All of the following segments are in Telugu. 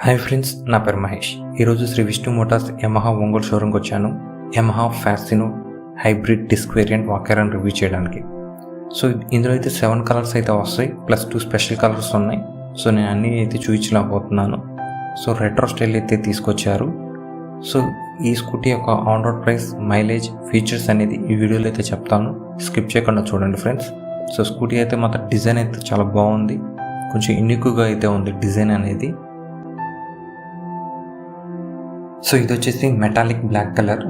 హాయ్ ఫ్రెండ్స్, నా పేరు మహేష్. ఈరోజు శ్రీ విష్ణు మోటార్స్ యమహా ఒంగోలు షోరూమ్కి వచ్చాను. Yamaha Fascino hybrid disc variant వాకర్ని రివ్యూ చేయడానికి. సో ఇందులో అయితే 7 కలర్స్ అయితే వస్తాయి, ప్లస్ 2 స్పెషల్ కలర్స్ ఉన్నాయి. సో నేను అన్నీ అయితే చూపించలేకపోతున్నాను. సో రెట్రో స్టైల్ అయితే తీసుకొచ్చారు. సో ఈ స్కూటీ యొక్క on road price, mileage, features అనేది ఈ వీడియోలో అయితే చెప్తాను. స్కిప్ చేయకుండా చూడండి ఫ్రెండ్స్. సో స్కూటీ అయితే మాత్రం డిజైన్ అయితే చాలా బాగుంది, కొంచెం యూనిక్గా అయితే ఉంది డిజైన్ అనేది. సో ఇది వచ్చేసి metallic black colour.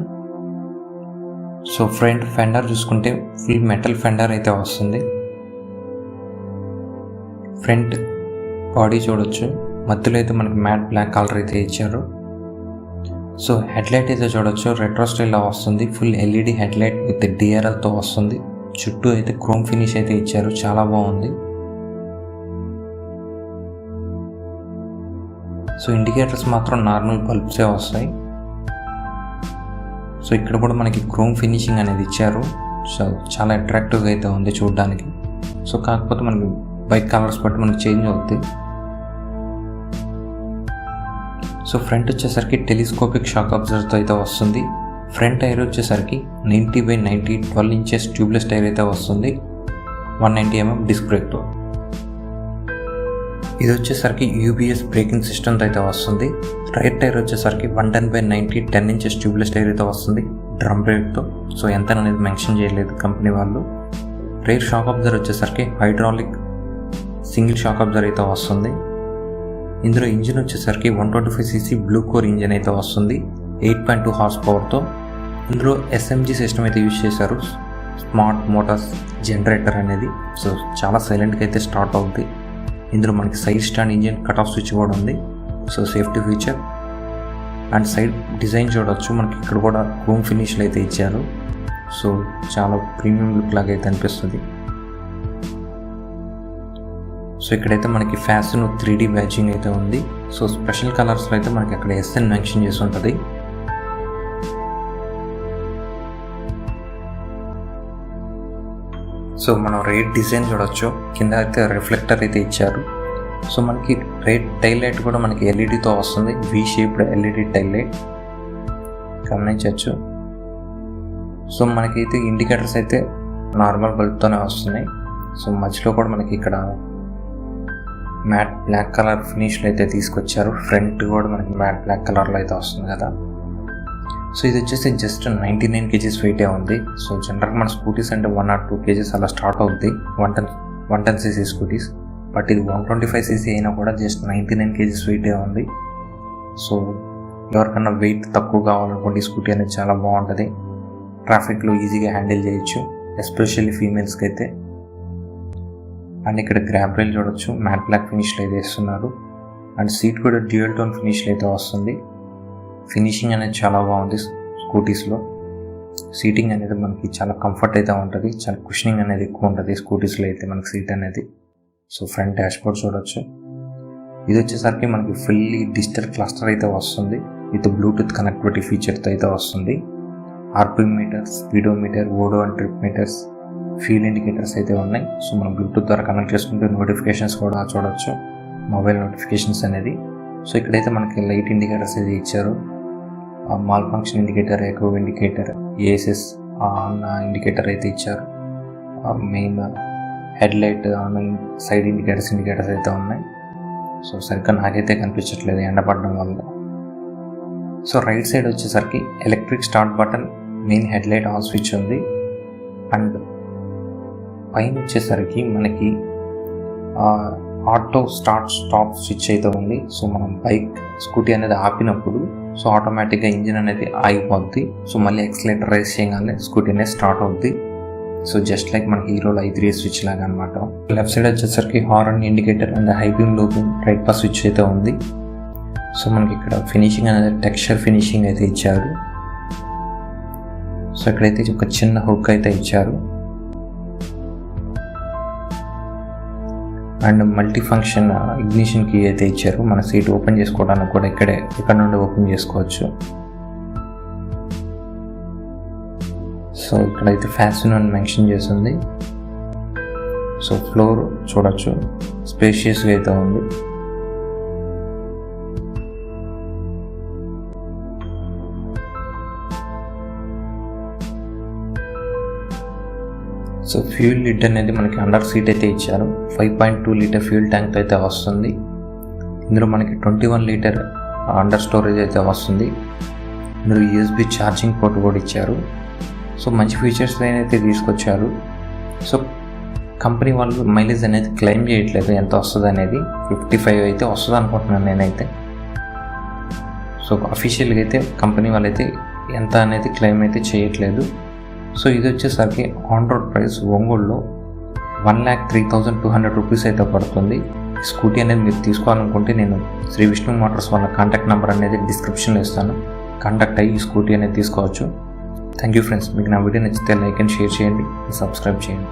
So front fender చూసుకుంటే ఫుల్ మెటల్ ఫెండర్ అయితే వస్తుంది. ఫ్రంట్ బాడీ చూడొచ్చు, మధ్యలో అయితే మనకి మ్యాట్ బ్లాక్ కలర్ అయితే ఇచ్చారు. సో హెడ్లైట్ అయితే చూడొచ్చు, రెట్రో స్టైల్లో వస్తుంది. ఫుల్ ఎల్ఈడి హెడ్లైట్ విత్ డిఆర్ఎల్తో వస్తుంది. చుట్టూ అయితే క్రోమ్ ఫినిష్ అయితే ఇచ్చారు, చాలా బాగుంది. సో ఇండికేటర్స్ మాత్రం నార్మల్ బల్బ్సే వస్తాయి. సో ఇక్కడ కూడా మనకి క్రోమ్ ఫినిషింగ్ అనేది ఇచ్చారు. సో చాలా అట్రాక్టివ్గా అయితే ఉంది చూడడానికి. సో కాకపోతే మనకి బైక్ కలర్స్ బట్టి మనకి చేంజ్ అవుతుంది. సో ఫ్రంట్ వచ్చేసరికి టెలిస్కోపిక్ షాక్ అబ్జర్వర్తో అయితే వస్తుంది. ఫ్రంట్ టైర్ వచ్చేసరికి 90/90 12 ఇంచెస్ ట్యూబ్లెస్ టైర్ అయితే వస్తుంది, 190 mm డిస్క్ బ్రేక్తో. ఇది వచ్చేసరికి యూబీఎస్ బ్రేకింగ్ సిస్టమ్తో అయితే వస్తుంది. రైట్ టైర్ వచ్చేసరికి 110/90 10 ఇంచెస్ ట్యూబ్లెస్ టైర్ అయితే వస్తుంది, డ్రమ్ బ్రేక్తో. సో ఎంత అనేది మెన్షన్ చేయలేదు కంపెనీ వాళ్ళు. రైర్ షాక్ అబ్జర్వర్ వచ్చేసరికి హైడ్రాలిక్ సింగిల్ షాక్ అబ్జర్వర్ అయితే వస్తుంది. ఇందులో ఇంజిన్ వచ్చేసరికి 125cc బ్లూ కోర్ ఇంజిన్ అయితే వస్తుంది, 8.2 హార్స్ పవర్తో. ఇందులో ఎస్ఎంజీ సిస్టమ్ అయితే యూజ్ చేశారు, స్మార్ట్ మోటార్స్ జనరేటర్ అనేది. సో చాలా సైలెంట్గా అయితే స్టార్ట్ అవుతుంది. ఇందులో మనకి side stand engine cut off switch కూడా ఉంది. So safety feature and side design చూడవచ్చు, మనకి ఇక్కడ కూడా క్రోమ్ ఫినిష్లు అయితే ఇచ్చారు. సో చాలా ప్రీమియం లుక్ లాగా అయితే అనిపిస్తుంది. సో ఇక్కడైతే మనకి ఫ్యాసినో 3D బ్యాచింగ్ అయితే ఉంది. సో స్పెషల్ కలర్స్లో అయితే మనకి అక్కడ ఎస్ఎన్ మెన్షన్ చేసి ఉంటుంది. సో మనం రైట్ డిజైన్ చూడొచ్చు, కింద అయితే రిఫ్లెక్టర్ అయితే ఇచ్చారు. సో మనకి రైట్ టైల్ లైట్ కూడా మనకి ఎల్ఈడితో వస్తుంది, వి షేప్డ్ ఎల్ఈడి టైల్ లైట్ గమనించవచ్చు. సో మనకైతే ఇండికేటర్స్ అయితే నార్మల్ బల్బ్తోనే వస్తున్నాయి. సో మధ్యలో కూడా మనకి ఇక్కడ మ్యాట్ బ్లాక్ కలర్ ఫినిష్లు అయితే తీసుకొచ్చారు. ఫ్రంట్ కూడా మనకి మ్యాట్ బ్లాక్ కలర్లో అయితే వస్తుంది కదా. సో ఇది వచ్చేసి జస్ట్ 99 kgs వెయిటే ఉంది. సో జనరల్గా మన స్కూటీస్ అంటే 1 or 2 kgs అలా స్టార్ట్ అవుతుంది, 110cc స్కూటీస్. బట్ ఇది 125cc అయినా కూడా జస్ట్ 99 kgs వెయిటే ఉంది. సో ఎవరికన్నా వెయిట్ తక్కువ కావాలనుకోండి, ఈ స్కూటీ అనేది చాలా బాగుంటుంది. ట్రాఫిక్లో ఈజీగా హ్యాండిల్ చేయొచ్చు, ఎస్పెషల్లీ ఫీమేల్స్కి అయితే. అండ్ ఇక్కడ గ్రాబ్ రైల్ చూడొచ్చు, మ్యాట్ బ్లాక్ ఫినిష్లో అయితే వేస్తున్నారు. అండ్ సీట్ కూడా డ్యూయల్ టోన్ ఫినిష్లో అయితే వస్తుంది. ఫినిషింగ్ అనేది చాలా బాగుంది స్కూటీస్లో. సీటింగ్ అనేది మనకి చాలా కంఫర్ట్ అయితే ఉంటుంది, చాలా కుషనింగ్ అనేది ఎక్కువ ఉంటుంది స్కూటీస్లో అయితే మనకి సీట్ అనేది. సో ఫ్రంట్ డాష్బోర్డ్ చూడొచ్చు. ఇది వచ్చేసరికి మనకి ఫుల్లీ డిజిటల్ క్లస్టర్ అయితే వస్తుంది, విత్ బ్లూటూత్ కనెక్టివిటీ ఫీచర్తో అయితే వస్తుంది. RPM meter, speedometer, odo and trip meters, fuel indicators అయితే ఉన్నాయి. సో మనం బ్లూటూత్ ద్వారా కనెక్ట్ చేసుకుంటే నోటిఫికేషన్స్ కూడా చూడొచ్చు, మొబైల్ నోటిఫికేషన్స్ అనేది. సో ఇక్కడైతే మనకి లైట్ ఇండికేటర్స్ అయితే ఇచ్చారు, malfunction indicator, eco indicator, ASS అన్న ఇండికేటర్ అయితే ఇచ్చారు. మెయిన్ హెడ్లైట్, సైడ్ ఇండికేటర్స్ అయితే ఉన్నాయి. సో సరిగ్గా నాకైతే కనిపించట్లేదు ఎండపడడం వల్ల. సో రైట్ సైడ్ వచ్చేసరికి electric start button, main headlight on switch ఉంది. అండ్ పైన వచ్చేసరికి మనకి ఆటో స్టార్ట్ స్టాప్ స్విచ్ అయితే ఉంది. సో మనం బైక్ స్కూటీ అనేది ఆపినప్పుడు సో ఆటోమేటిక్గా ఇంజిన్ అనేది ఆగిపోద్ది. సో మళ్ళీ ఎక్సలేటర్ రైజ్ చేయగానే స్కూటీ అనేది స్టార్ట్ అవుద్ది. సో జస్ట్ లైక్ మనకి హీరోలో i3 స్విచ్ లాగా అనమాట. లెఫ్ట్ సైడ్ వచ్చేసరికి horn indicator and high beam, లో బీమ్, రైట్ పాస్ స్విచ్ అయితే ఉంది. సో మనకి ఇక్కడ ఫినిషింగ్ అనేది టెక్స్చర్ ఫినిషింగ్ అయితే ఇచ్చారు. సో ఇక్కడైతే ఒక చిన్న హుక్ అయితే ఇచ్చారు. And multi function ignition key అయితే ఇచ్చారు. మన సీట్ ఓపెన్ చేసుకోవడానికి కూడా ఇక్కడ నుండి ఓపెన్ చేసుకోవచ్చు. సో ఇక్కడైతే ఫ్యాసినో అని మెన్షన్ చేసింది. సో ఫ్లోర్ చూడొచ్చు, స్పేషియస్గా అయితే ఉంది. సో ఫ్యూల్ లిడ్ అనేది మనకి అండర్ సీట్ అయితే ఇచ్చారు. 5.2 లీటర్ ఫ్యూల్ ట్యాంక్ అయితే వస్తుంది. ఇందులో మనకి 21 లీటర్ అండర్ స్టోరేజ్ అయితే వస్తుంది. ఇందులో USB ఛార్జింగ్ పోర్ట్ కూడా ఇచ్చారు. సో మంచి ఫీచర్స్ అయితే తీసుకొచ్చారు. సో కంపెనీ వాళ్ళు మైలేజ్ అనేది క్లెయిమ్ చేయట్లేదు ఎంత వస్తుంది అనేది. 55 అయితే వస్తుంది అనుకుంటున్నాను నేనైతే. సో అఫీషియల్గా అయితే కంపెనీ వాళ్ళైతే ఎంత అనేది క్లెయిమ్ అయితే చేయట్లేదు. సో ఇది వచ్చేసరికి ఆన్ రోడ్ ప్రైస్ ఒంగోలులో 1,03,200 రూపీస్ అయితే పడుతుంది. స్కూటీ అనేది మీరు తీసుకోవాలనుకుంటే నేను శ్రీ విష్ణు మోటార్స్ వాళ్ళ కాంటాక్ట్ నెంబర్ అనేది డిస్క్రిప్షన్లో ఇస్తాను. కాంటాక్ట్ అయ్యి ఈ స్కూటీ అనేది తీసుకోవచ్చు. Thank you friends. మీకు నా వీడియో నచ్చితే లైక్ అండ్ షేర్ చేయండి, సబ్స్క్రైబ్ చేయండి.